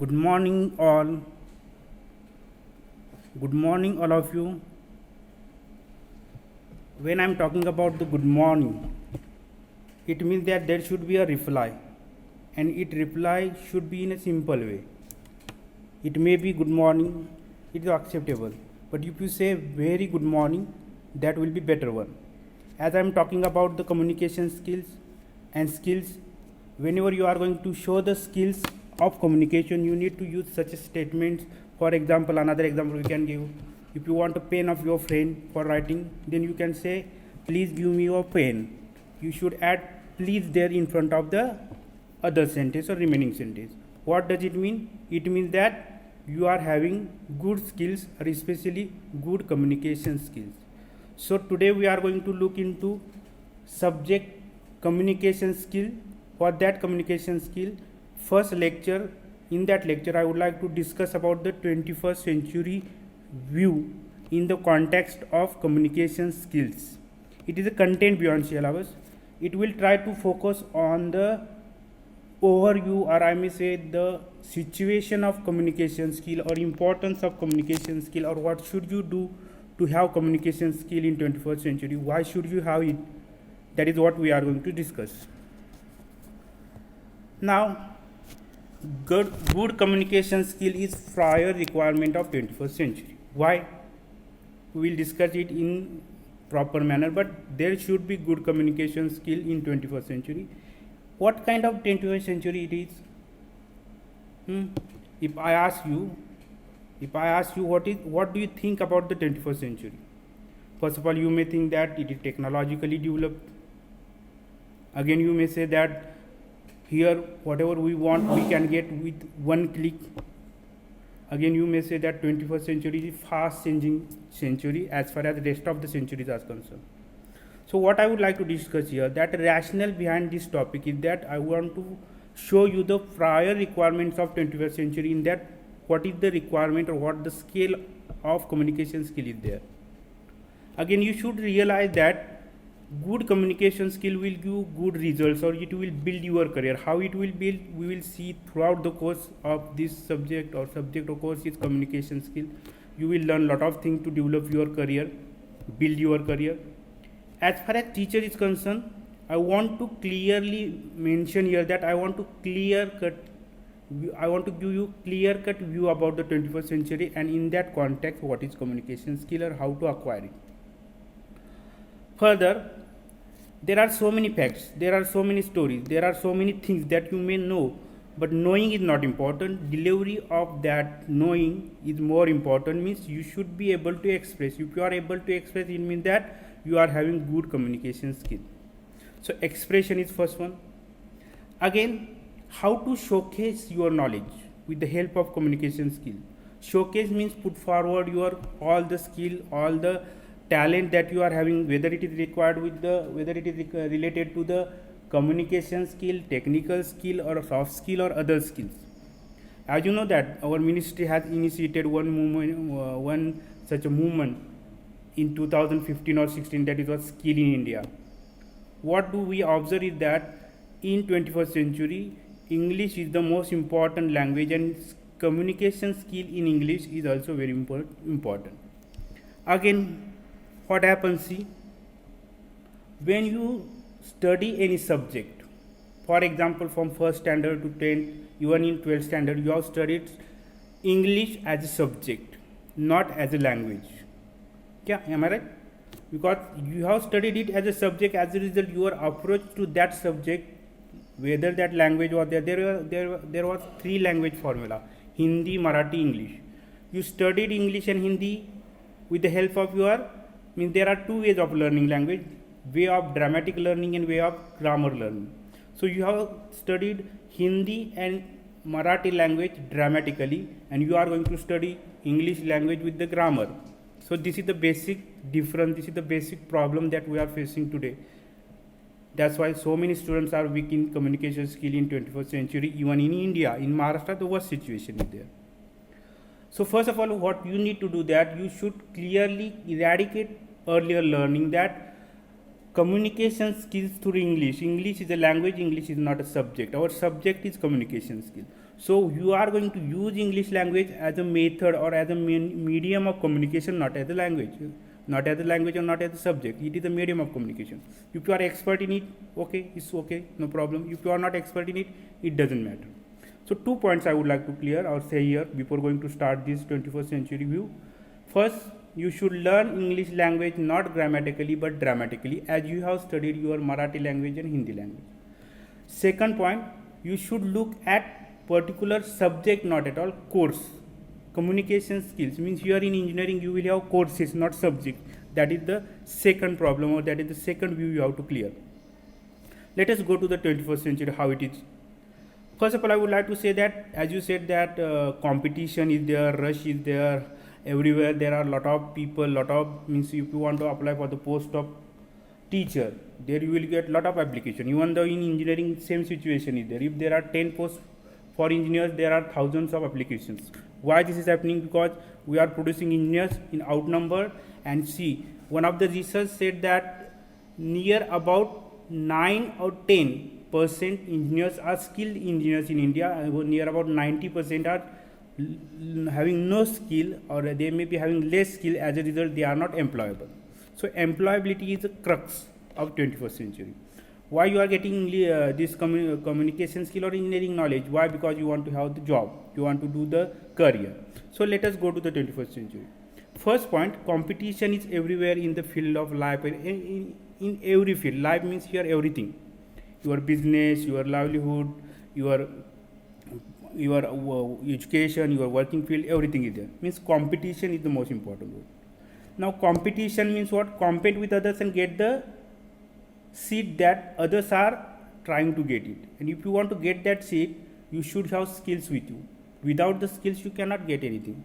Good morning, all. Good morning, all of you. When I'm talking about the good morning, it means that there should be a reply, and it reply should be in a simple way. It may be good morning, it is acceptable, but if you say very good morning, that will be better one. As I'm talking about the communication skills and skills, whenever you are going to show the skills of communication, you need to use such statements. For example, another example we can give: if you want a pen of your friend for writing, then you can say, please give me your pen. You should add please there in front of the other sentence or remaining sentence. What does it mean? It means that you are having good skills, or especially good communication skills. So today we are going to look into subject communication skill. For that communication skill, first lecture, in that lecture I would like to discuss about the 21st century view in the context of communication skills. It is a content beyond syllabus. It will try to focus on the overview, or I may say the situation of communication skill, or importance of communication skill, or what should you do to have communication skill in 21st century. Why should you have it? That is what we are going to discuss. Now, good communication skill is prior requirement of 21st century. Why? We will discuss it in proper manner, but there should be good communication skill in 21st century. What kind of 21st century it is? If I ask you what do you think about the 21st century? First of all, you may think that it is technologically developed. Again, you may say that here whatever we want we can get with one click. Again, you may say that 21st century is fast changing century as far as the rest of the centuries are concerned. So what I would like to discuss here, that rationale behind this topic is that I want to show you the prior requirements of 21st century, in that what is the requirement or what the scale of communication skill is there. Again, you should realize that good communication skill will give good results, or it will build your career. How it will build, we will see throughout the course of this subject, or subject of course is communication skill. You will learn lot of things to develop your career, build your career. As far as teacher is concerned, I want to clearly mention here that I want to give you clear cut view about the 21st century, and in that context what is communication skill or how to acquire it. Further, there are so many facts, there are so many stories, there are so many things that you may know, but knowing is not important. Delivery of that knowing is more important. Means you should be able to express. If you are able to express, it means that you are having good communication skill. So expression is first one. Again, how to showcase your knowledge with the help of communication skill. Showcase means put forward your all the skill, all the talent that you are having, whether it is required with whether it is related to the communication skill, technical skill, or soft skill, or other skills. As you know that our ministry has initiated one such a movement in 2015 or 16, that is what skill in India. What do we observe is that in 21st century, English is the most important language, and communication skill in English is also very important. Again, what happens, see, when you study any subject, for example from first standard to 10th, even in 12th standard, you have studied English as a subject, not as a language. Yeah, am I right? Because you have studied it as a subject, as a result your approach to that subject, whether that language was there was three language formula: Hindi, Marathi, English. You studied English and Hindi with the help of your, means there are two ways of learning language: way of dramatic learning and way of grammar learning. So you have studied Hindi and Marathi language dramatically, and you are going to study English language with the grammar. So this is the basic difference, this is the basic problem that we are facing today. That's why so many students are weak in communication skill in 21st century. Even in India, in Maharashtra, the worst situation is there. So first of all, what you need to do, that you should clearly eradicate earlier learning that communication skills through English. English is a language, English is not a subject. Our subject is communication skill. So you are going to use English language as a method or as a medium of communication, not as a language. Not as a language or not as a subject. It is a medium of communication. If you are expert in it, okay, it's okay, no problem. If you are not expert in it, it doesn't matter. So 2 points I would like to clear or say here before going to start this 21st century view. First, you should learn English language not grammatically but dramatically, as you have studied your Marathi language and Hindi language. Second point, you should look at particular subject, not at all course. Communication skills means you are in engineering, you will have courses, not subject. That is the second problem, or that is the second view you have to clear. Let us go to the 21st century, how it is. First of all, I would like to say that, as you said, that competition is there, rush is there, everywhere there are a lot of people, means if you want to apply for the post of teacher, there you will get lot of application. Even though in engineering same situation is there. If there are 10 posts for engineers, there are thousands of applications. Why this is happening? Because we are producing engineers in outnumber. And see, one of the research said that near about 9 or 10% engineers are skilled engineers in India. Near about 90% are having no skill, or they may be having less skill. As a result, they are not employable. So employability is the crux of 21st century. Why you are getting this communication skill or engineering knowledge? Why? Because you want to have the job, you want to do the career. So let us go to the 21st century. First point, competition is everywhere in the field of life. In every field, life means here everything. Your business, your livelihood, your education, your working field, everything is there. Means competition is the most important word. Now competition means what? Compete with others and get the seat that others are trying to get it. And if you want to get that seat, you should have skills with you. Without the skills, you cannot get anything.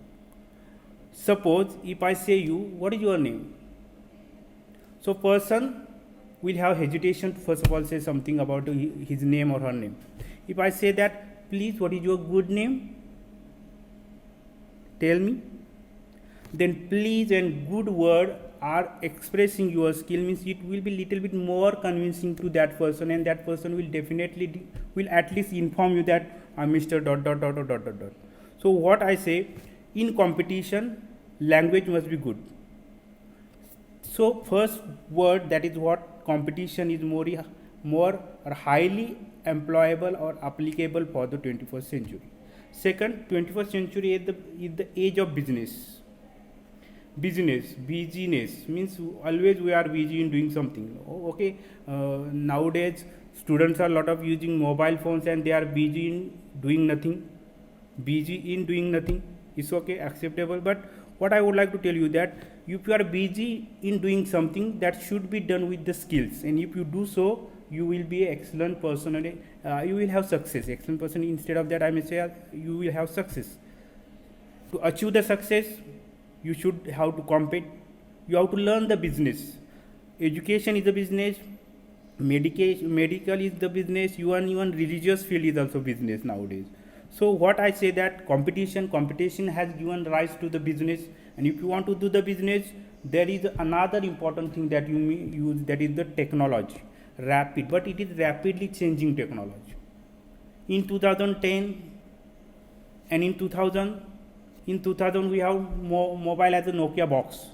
Suppose if I say you, what is your name? So person will have hesitation to first of all say something about his name or her name. If I say that, please, what is your good name? Tell me. Then please and good word are expressing your skill, means it will be little bit more convincing to that person, and that person will definitely will at least inform you that I'm Mr. dot dot dot dot dot dot dot. So what I say, in competition, language must be good. So first word, that is what competition is more or highly employable or applicable for the 21st century. Second, 21st century is the age of business. Busyness means always we are busy in doing something. Okay, nowadays students are a lot of using mobile phones and they are busy in doing nothing. It's okay, acceptable. But what I would like to tell you that if you are busy in doing something, that should be done with the skills, and if you do so, you will be an excellent person, and you will have success. Excellent person, instead of that I may say you will have success. To achieve the success, you should have to compete. You have to learn the business. Education is a business. Medical is the business. Even religious field is also business nowadays. So what I say that competition has given rise to the business, and if you want to do the business, there is another important thing that you use, that is the technology. But it is rapidly changing technology. In 2010 and in 2000 we have mobile as a Nokia box.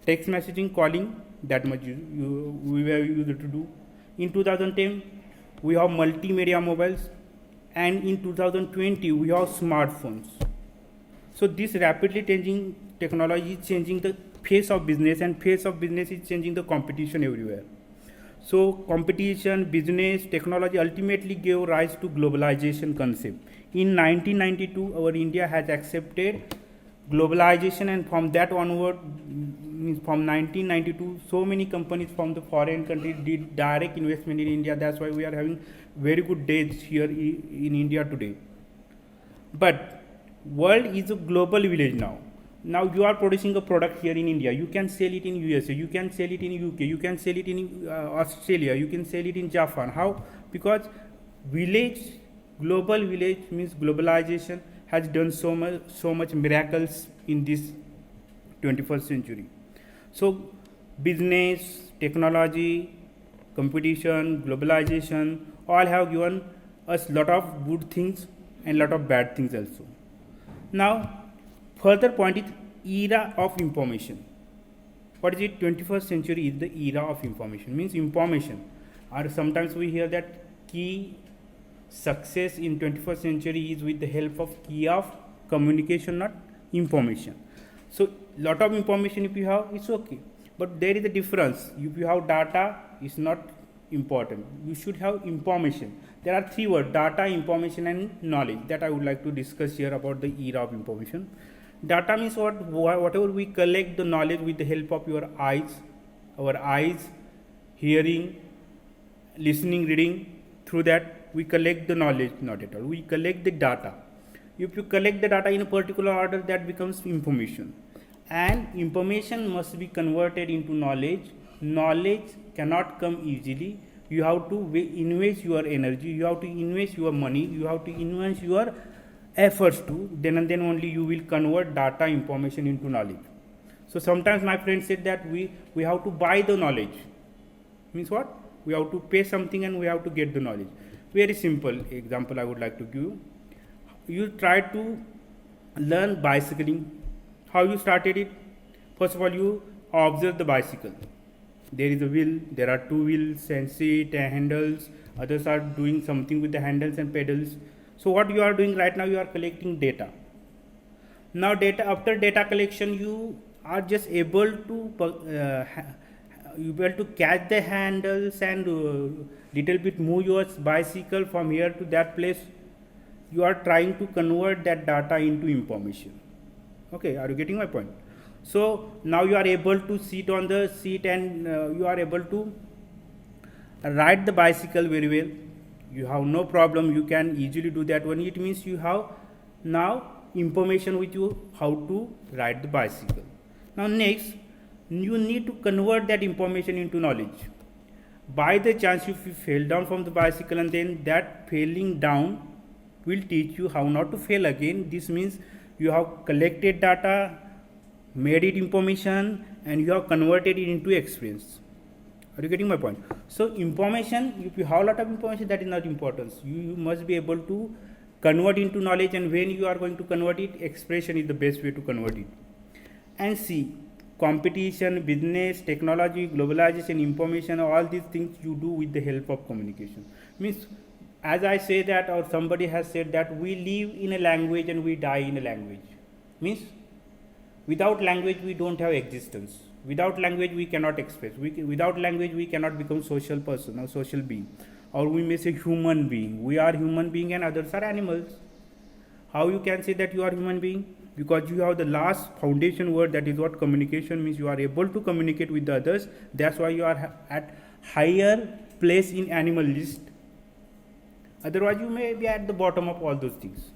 Text messaging, calling, that much we were used to do. In 2010 we have multimedia mobiles, and in 2020 we have smartphones. So this rapidly changing technology is changing the face of business, and face of business is changing the competition everywhere. So competition, business, technology ultimately gave rise to globalization concept. In 1992, our India has accepted globalization, and from that onward, from 1992, so many companies from the foreign countries did direct investment in India. That's why we are having very good days here in India today. But world is a global village now. Now you are producing a product here in India. You can sell it in USA. You can sell it in UK. You can sell it in Australia. You can sell it in Japan. How? Because global village means globalization has done so much miracles in this 21st century. So business, technology, competition, globalization, all have given us lot of good things, and lot of bad things also. Now, further point is era of information. What is it? 21st century is the era of information. Means information. Or sometimes we hear that key success in 21st century is with the help of key of communication, not information. So lot of information if you have, it's okay. But there is a difference. If you have data, it's not important. You should have information. There are three words: data, information, and knowledge, that I would like to discuss here about the era of information. Data means whatever we collect the knowledge with the help of your eyes, our eyes, hearing, listening, reading. Through that we collect the knowledge, not at all. We collect the data. If you collect the data in a particular order, that becomes information. And information must be converted into knowledge. Knowledge cannot come easily. You have to invest your energy, you have to invest your money, you have to invest your efforts to, then and then only you will convert data, information into knowledge. So sometimes my friend said that we have to buy the knowledge. Means what? We have to pay something and we have to get the knowledge. Very simple example I would like to give. You try to learn bicycling. How you started it? First of all, you observe the bicycle. There is a wheel, there are two wheels and seat and handles. Others are doing something with the handles and pedals. So what you are doing right now, you are collecting data. Now after data collection, you are just able to catch the handles and little bit move your bicycle from here to that place. You are trying to convert that data into information. Okay, are you getting my point? So now you are able to sit on the seat and you are able to ride the bicycle very well. You have no problem, you can easily do that one. It means you have now information with you how to ride the bicycle. Now next, you need to convert that information into knowledge. By the chance if you fell down from the bicycle, and then that falling down will teach you how not to fail again. This means you have collected data, made it information, and you have converted it into experience. Are you getting my point? So information, if you have a lot of information, that is not important. You must be able to convert into knowledge, and when you are going to convert it, expression is the best way to convert it. And see, competition, business, technology, globalization, information, all these things you do with the help of communication. Means, as I say that, or somebody has said that we live in a language and we die in a language. Means, without language we don't have existence. Without language we cannot express. Without language we cannot become social person or social being. Or we may say human being. We are human being and others are animals. How you can say that you are human being? Because you have the last foundation word, that is what communication means. You are able to communicate with the others. That's why you are at higher place in animal list. Otherwise you may be at the bottom of all those things.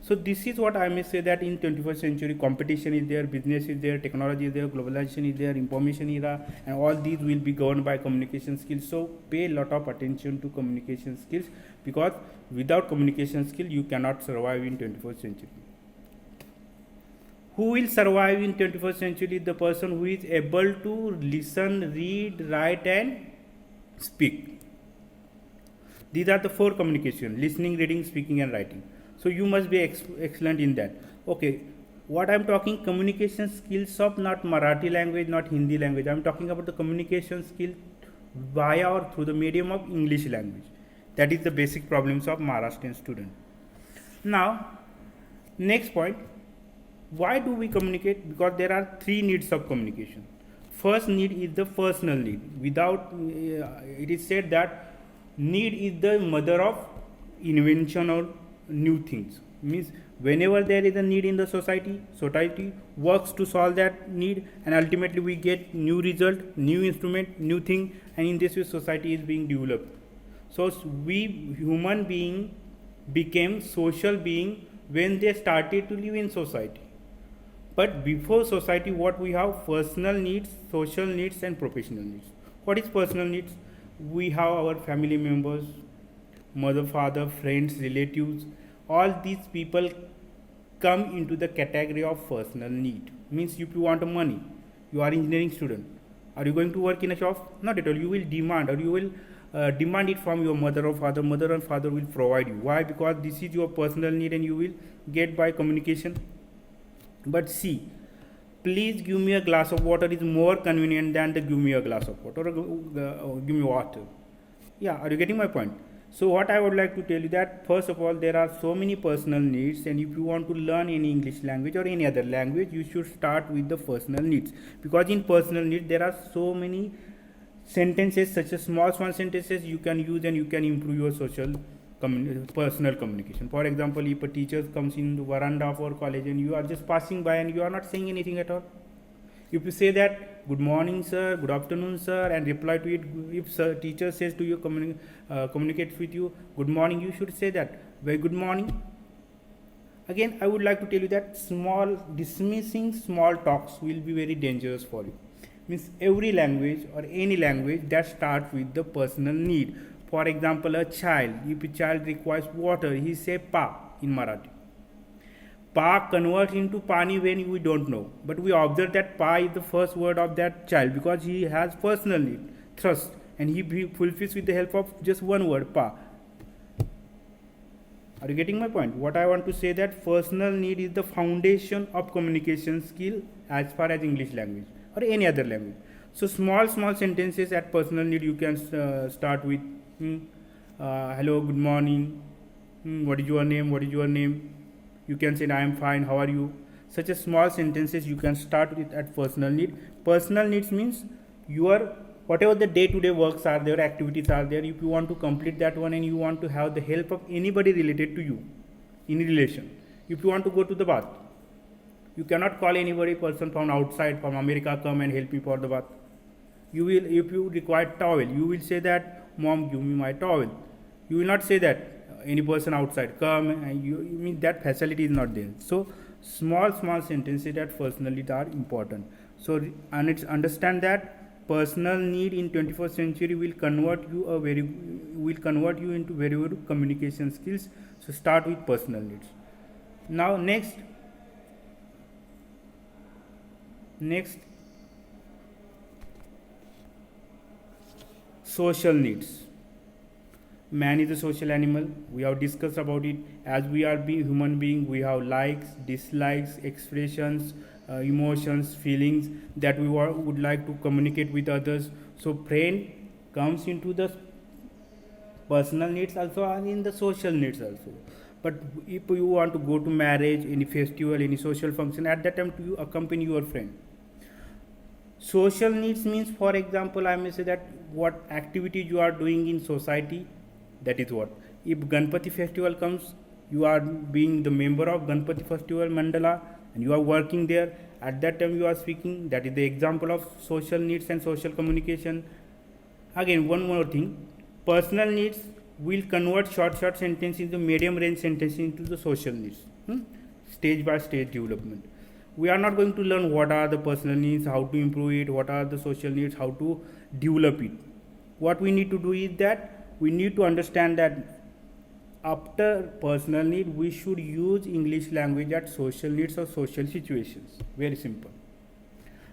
So this is what I may say, that in 21st century competition is there, business is there, technology is there, globalization is there, information era, and all these will be governed by communication skills. So pay a lot of attention to communication skills, because without communication skill you cannot survive in 21st century. Who will survive in 21st century? The person who is able to listen, read, write and speak. These are the four communication: listening, reading, speaking and writing. So you must be excellent in that. Okay, what I am talking communication skills of not Marathi language, not Hindi language. I am talking about the communication skill via or through the medium of English language. That is the basic problems of Maharashtrian student. Now, next point, why do we communicate? Because there are three needs of communication. First need is the personal need. Without, it is said that need is the mother of invention or new things. Means whenever there is a need in the society works to solve that need, and ultimately we get new result, new instrument, new thing, and in this way society is being developed. So we human being became social being when they started to live in society. But before society, what we have? Personal needs, social needs and professional needs. What is personal needs? We have our family members, mother, father, friends, relatives. All these people come into the category of personal need. Means if you want money, you are engineering student. Are you going to work in a shop? Not at all. You will demand, or you will demand it from your mother or father. Mother and father will provide you. Why? Because this is your personal need and you will get by communication. But see, please give me a glass of water is more convenient than the give me a glass of water or give me water. Yeah, are you getting my point? So what I would like to tell you that first of all there are so many personal needs, and if you want to learn any English language or any other language, you should start with the personal needs, because in personal needs there are so many sentences, such as small sentences you can use and you can improve your personal communication. For example, if a teacher comes in the veranda of our college and you are just passing by and you are not saying anything at all, if you say that good morning sir, good afternoon sir, and reply to it, if teacher says to you communicates with you good morning, you should say that very good morning. Again, I would like to tell you that dismissing small talks will be very dangerous for you. Means every language or any language that starts with the personal need. For example, a child, if a child requires water, he say pa in Marathi. Pa converts into pani when we don't know, but we observe that pa is the first word of that child because he has personal need, thirst, and he fulfills with the help of just one word, pa. Are you getting my point? What I want to say that personal need is the foundation of communication skill as far as English language or any other language. So small sentences at personal need you can start with hello, good morning, what is your name, what is your name. You can say I am fine, how are you. Such a small sentences you can start with at personal need. Personal needs means your whatever the day-to-day works are there, activities are there, if you want to complete that one and you want to have the help of anybody related to you in relation. If you want to go to the bath, you cannot call anybody person from outside, from America, come and help me for the bath. You will, if you require towel, you will say that mom give me my towel. You will not say that any person outside come, and you mean that facility is not there. So small sentences that personal needs are important. So and it's understand that personal need in 21st century will convert you into very good communication skills. So start with personal needs. Now next social needs. Man is a social animal. We have discussed about it. As we are human being, we have likes, dislikes, expressions, emotions, feelings that we would like to communicate with others. So friend comes into the personal needs also and in the social needs also. But if you want to go to marriage, any festival, any social function, at that time you accompany your friend. Social needs means, for example, I may say that what activities you are doing in society, that is what. If Ganpati festival comes, you are being the member of Ganpati festival mandala and you are working there, at that time you are speaking. That is the example of social needs and social communication. Again, one more thing, personal needs will convert short sentences into medium range sentences into the social needs. Stage by stage development. We are not going to learn what are the personal needs, how to improve it, what are the social needs, how to develop it. What we need to do is that we need to understand that after personal need, we should use English language at social needs or social situations. Very simple.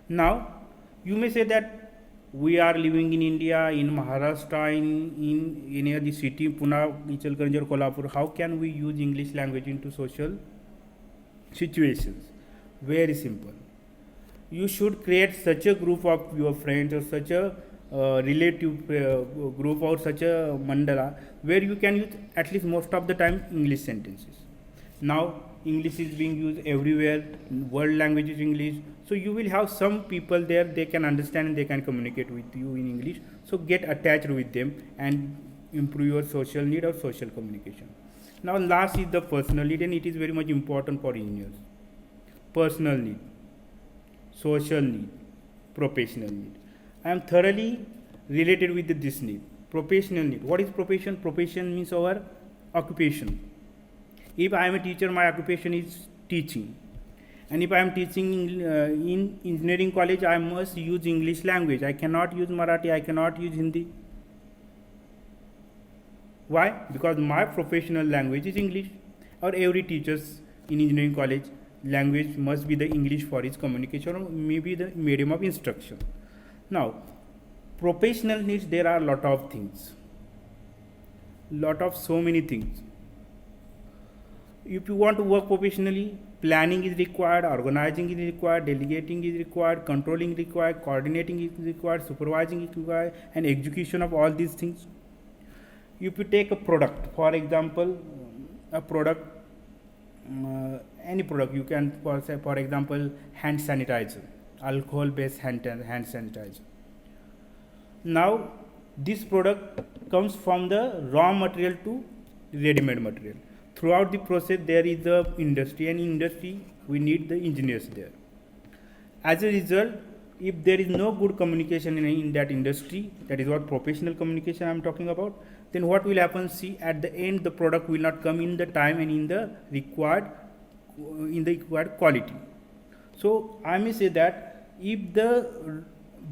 Now, you may say that we are living in India, in Maharashtra, in any of the city, Pune, Ichalkaranji or Kolhapur. How can we use English language into social situations? Very simple. You should create such a group of your friends or such a relative group or such a mandala where you can use at least most of the time English sentences. Now English is being used everywhere, world language is English, so you will have some people there, they can understand and they can communicate with you in English. So get attached with them and improve your social need or social communication. Now last is the personal need, and it is very much important for engineers. Personal need, social need, professional need. I am thoroughly related with this need. Professional need. What is profession? Profession means our occupation. If I am a teacher, my occupation is teaching. And if I am teaching in engineering college, I must use English language. I cannot use Marathi, I cannot use Hindi. Why? Because my professional language is English. Or every teacher's in engineering college language must be the English for his communication, or maybe the medium of instruction. Now, professional needs, there are a lot of things. lot of so many things. If you want to work professionally, planning is required, organizing is required, delegating is required, controlling is required, coordinating is required, supervising is required, and execution of all these things. If you take a product, for example, a product, any product, you can say, for example, hand sanitizer, alcohol based hand sanitizer. Now this product comes from the raw material to ready-made material. Throughout the process there is a industry, and in industry we need the engineers there. As a result, if there is no good communication in that industry, that is what professional communication I am talking about, then what will happen? See, at the end the product will not come in the time and in the required quality. So I may say that if the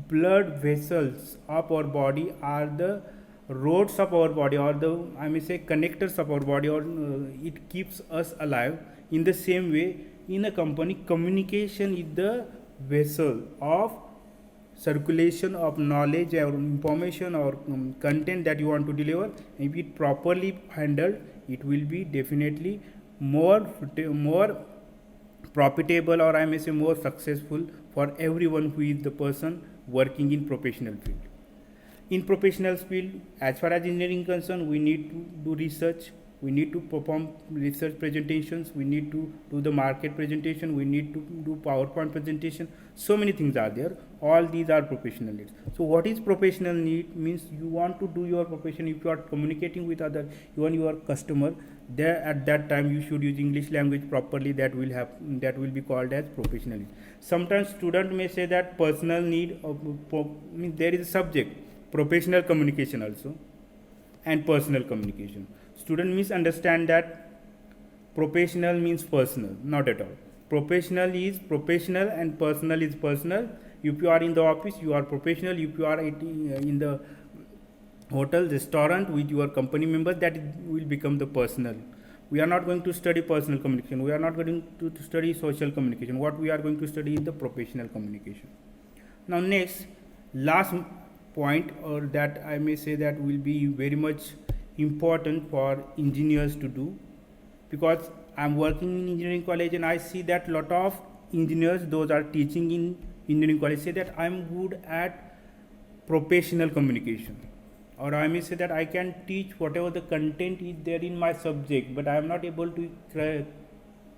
blood vessels of our body are the roads of our body, or the, I may say, connectors of our body, or it keeps us alive, in the same way in a company, communication is the vessel of circulation of knowledge or information or content that you want to deliver. If it properly handled, it will be definitely more profitable, or I may say more successful for everyone who is the person working in professional field. In professional field, as far as engineering is concerned, we need to do research, we need to perform research presentations, we need to do the market presentation, we need to do PowerPoint presentation. So many things are there. All these are professional needs. So what is professional need? Means you want to do your profession. If you are communicating with other, even your customer, there at that time you should use English language properly. That will be called as professional need. Sometimes student may say that personal need means there is a subject, professional communication also, and personal communication. Student misunderstand that professional means personal. Not at all. Professional is professional and personal is personal. If you are in the office, you are professional. If you are in the hotel, restaurant with your company members, that will become the personal. We are not going to study personal communication. We are not going to study social communication. What we are going to study is the professional communication. Now next, last point, or that I may say that will be very much important for engineers to do, because I am working in engineering college and I see that lot of engineers, those are teaching in engineering college, say that I am good at professional communication, or I may say that I can teach whatever the content is there in my subject, but I am not able to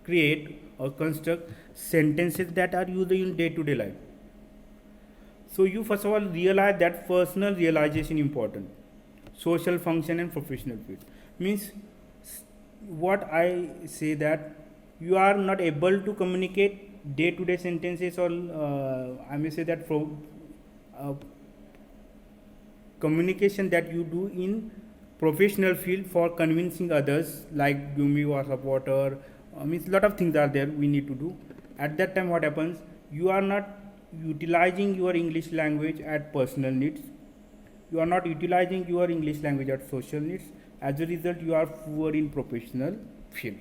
create or construct sentences that are used in day-to-day life. So you first of all realize that personal realization important, social function and professional fit. Means what I say that you are not able to communicate day-to-day sentences, or I may say that communication that you do in professional field for convincing others, like give me a glass of water, means lot of things are there we need to do. At that time what happens? You are not utilizing your English language at personal needs, you are not utilizing your English language at social needs. As a result, you are poor in professional field.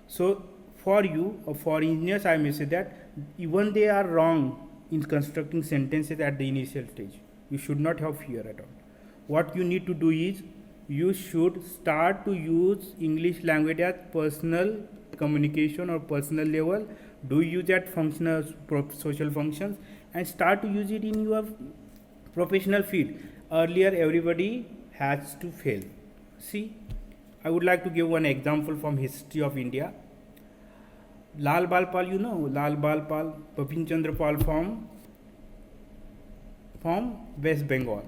So for you, or for engineers, I may say that even they are wrong in constructing sentences at the initial stage, you should not have fear at all. What you need to do is, you should start to use English language at personal communication or personal level, do use at functional social functions, and start to use it in your professional field. Earlier everybody has to fail. See, I would like to give one example from history of India. Lal Bal Pal, you know, Lal Bal Pal, Bipin Chandra Pal from West Bengal.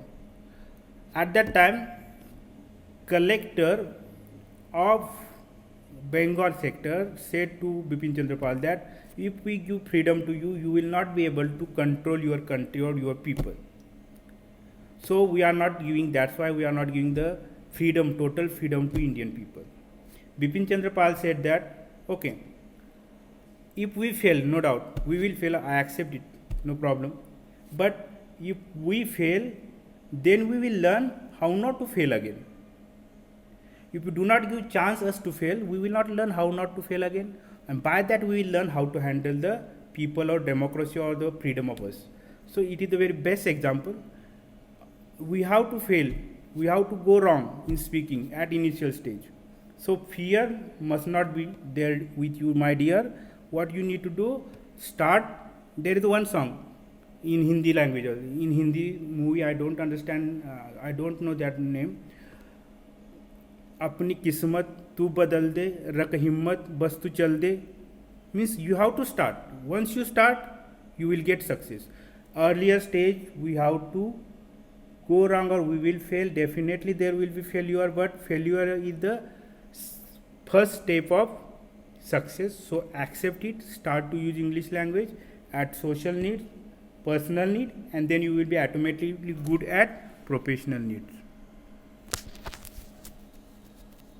At that time, collector of Bengal sector said to Bipin Chandra Pal that if we give freedom to you, you will not be able to control your country or your people. So we are not giving, that's why we are not giving the freedom, total freedom to Indian people. Bipin Chandra Pal said that, okay, if we fail, no doubt, we will fail, I accept it, no problem. But if we fail, then we will learn how not to fail again. If you do not give chance us to fail, we will not learn how not to fail again. And by that we will learn how to handle the people or democracy or the freedom of us. So it is the very best example. We have to fail. we have to go wrong in speaking at initial stage. So fear must not be there with you, my dear. What you need to do, start. There is one song in Hindi language, in Hindi movie, I don't understand, I don't know that name. अपनी किस्मत तू बदल दे, रख हिम्मत बस तू चल दे. Means you have to start. Once you start, you will get success. Earlier stage we have to go wrong or we will fail. Definitely there will be failure, but failure is the first step of success. So accept it, start to use English language at social needs, personal need, and then you will be automatically good at professional needs.